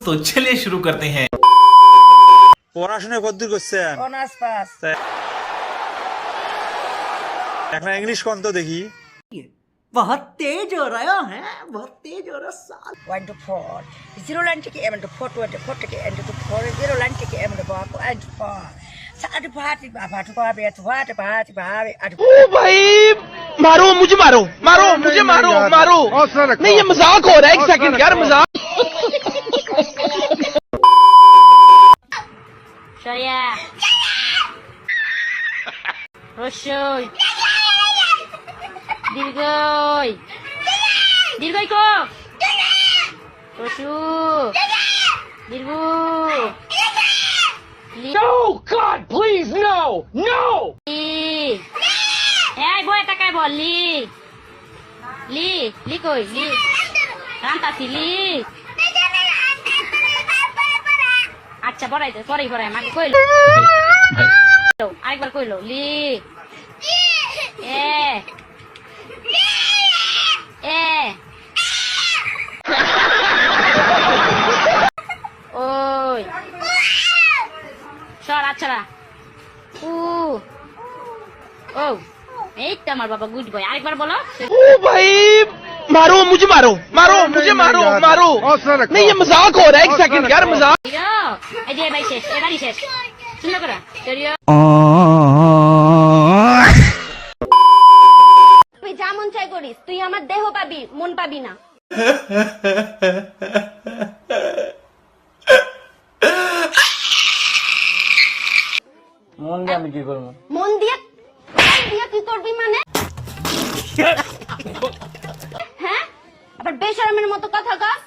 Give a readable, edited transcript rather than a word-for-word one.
तो चलिए शुरू करते हैं। পড়াশোনা কতদূর করছেন? Honours pass. এখন ইংলিশ কোন তো দেখি। बहुत तेज हो रहा है, बहुत तेज हो रहा साल। 1 to 4 0 line থেকে m to 4 to 4 থেকে n to 4 0 line থেকে m to 4 and 4 सारे भाती भाती भाती भाती भाती भाती। ओ भाई मारो मुझे मारो मारो मुझे मारो मारो नहीं ये मजाक हो रहा है एक सेकंड यार मजाक Saya Rosoy Dirgoy Dirgoy ko Rosu Dirgu No God please no no Eh boy takai bol Li koi Li Ranta si Li আচ্ছা পড়াই দে পড়াই আমাকে কইলো আরেকবার কইলো লি এ এ ওই সর আচ্ছা উ ও এইটা আমার বাবা গুড বয় আরেকবার বলো ओ भाई मारो मुझे मारो मारो मुझे मारो मारो नहीं ये मजाक हो रहा है एक सेकंड यार मजाक এই যে ভাই শেষ এবারই শেষ শুনো করা চলিও তুই যা মন চাই করিস, তুই আমার দেহ পাবি, মন পাবি না। মন দিয়ে আমি কি করবো? মন দিয়ে কি করবি মানে? হ্যাঁ, আবার বেশরমের মতো কথা কস।